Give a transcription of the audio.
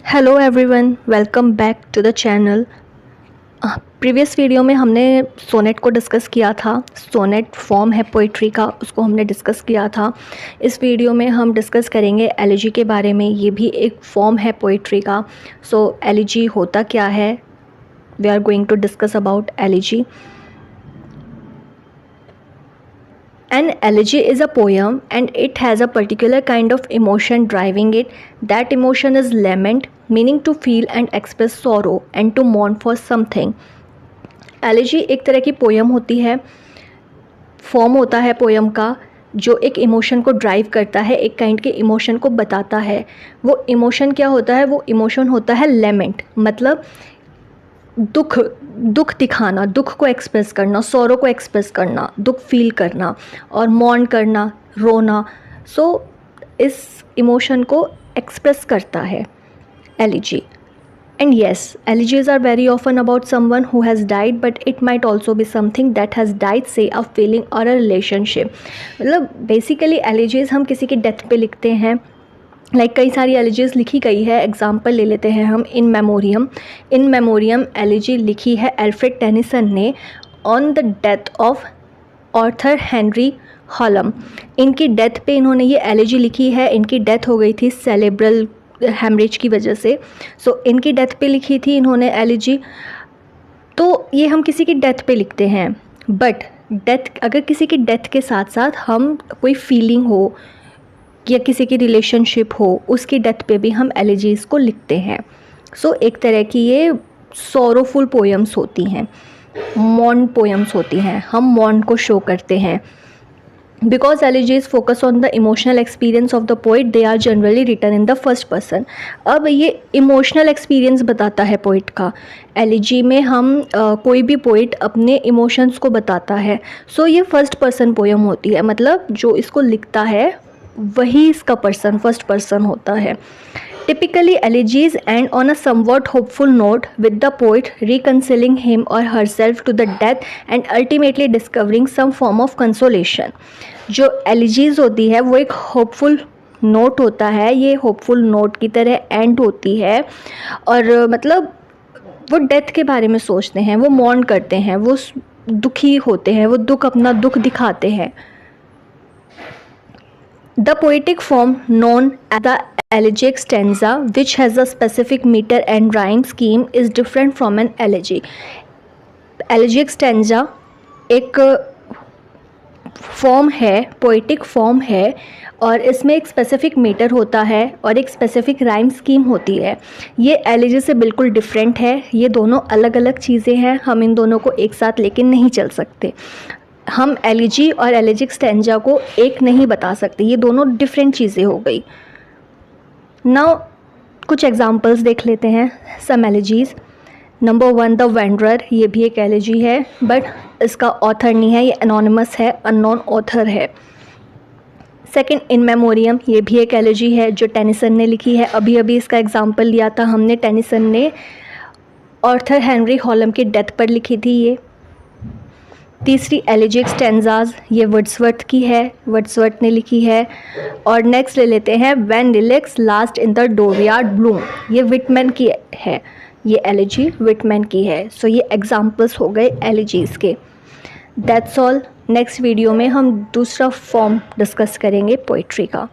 Hello everyone, welcome back to the channel. Previous video में हमने sonnet को discuss किया था। सोनेट फॉर्म है पोइट्री का, उसको हमने डिस्कस किया था। इस वीडियो में हम डिस्कस करेंगे एलिजी के बारे में। ये भी एक फॉर्म है पोइट्री का। सो एलिजी होता क्या है, we are going to discuss about elegy. An elegy is a poem and it has a particular kind of emotion driving it. That emotion is lament, meaning to feel and express sorrow and to mourn for something. Elegy एक तरह की poem होती है, form होता है poem का, जो एक इमोशन को ड्राइव करता है, एक काइंड के इमोशन को बताता है। वो इमोशन क्या होता है? वो इमोशन होता है लेमेंट, मतलब दुख दिखाना, दुख को एक्सप्रेस करना, सॉरो को एक्सप्रेस करना, दुख फील करना, और मॉर्न करना, रोना। सो इस इमोशन को एक्सप्रेस करता है elegy. And yes, elegies are very often about someone who has died, but it might also be something that has died, say a feeling और अ रिलेशनशिप। मतलब बेसिकली एलिजीज हम किसी की डेथ पे लिखते हैं। कई सारी एलिजीज लिखी गई है। एग्जाम्पल ले लेते हैं हम In Memoriam. In Memoriam elegy लिखी है एल्फ्रेड टेनिसन ने on the death of Arthur Henry Hallam. इनकी डेथ पे इन्होंने ये एलिजी लिखी है। इनकी डेथ हो गई थी सेरेब्रल हेमरेज की वजह से। सो इनकी डेथ पे लिखी थी इन्होंने एलिजी। तो ये हम किसी की डेथ पे लिखते हैं, बट डेथ, अगर किसी की डेथ के साथ साथ हम कोई फीलिंग हो या किसी की रिलेशनशिप हो, उसकी डेथ पे भी हम एलिजीज़ को लिखते हैं। सो एक तरह की ये सॉरोफुल पोएम्स होती हैं, मॉर्न पोएम्स होती हैं। हम मॉर्न को शो करते हैं। Because elegies focus on the emotional experience of the poet, they are generally written in the first person. अब ये इमोशनल एक्सपीरियंस बताता है पोइट का। एलिजी में हम कोई भी पोइट अपने इमोशंस को बताता है। सो ये फर्स्ट पर्सन पोएम होती है, मतलब जो इसको लिखता है वही इसका पर्सन, फर्स्ट पर्सन होता है। Typically elegies end on a somewhat hopeful note, with the poet reconciling him और herself to the death and ultimately discovering some form of consolation. जो एलिजीज होती है वो एक होपफुल नोट होता है। ये होपफुल नोट की तरह एंड होती है, और मतलब वो डेथ के बारे में सोचते हैं, वो मॉर्न करते हैं, वो दुखी होते हैं, वो अपना दुख दिखाते हैं। The poetic form known as the elegiac stanza, which has a specific meter and rhyme scheme, is different from an elegy. Elegiac stanza एक फॉर्म है, पोइटिक फॉर्म है, और इसमें एक स्पेसिफिक मीटर होता है और एक स्पेसिफिक राइम स्कीम होती है। ये एलिजी से बिल्कुल डिफरेंट है। ये दोनों अलग अलग चीज़ें हैं। हम इन दोनों को एक साथ लेके नहीं चल सकते। हम एलिजी और एलिजिक स्टेंजा को एक नहीं बता सकते, ये दोनों डिफरेंट चीज़ें हो गई। नाउ कुछ एग्जांपल्स देख लेते हैं some elegies. Number 1, the wanderer. ये भी एक एलिजी है, बट इसका ऑथर नहीं है, ये एनोनिमस है, अननोन ऑथर है। सेकंड, इन मेमोरियम। ये भी एक एलिजी है जो टेनिसन ने लिखी है। अभी अभी इसका एग्जाम्पल लिया था हमने, टेनिसन ने ऑर्थर हेनरी हॉलम की डेथ पर लिखी थी ये। तीसरी, एलिजिक स्टेंजाज। ये वर्ड्सवर्थ की है, वर्ड्सवर्थ ने लिखी है। और नेक्स्ट ले लेते हैं when lilacs last in the dooryard bloom. ये विटमैन की है, ये एलिजी विटमैन की है। सो ये एग्जाम्पल्स हो गए एलिजीज के। That's all. नेक्स्ट वीडियो में हम दूसरा फॉर्म डिस्कस करेंगे पोइट्री का।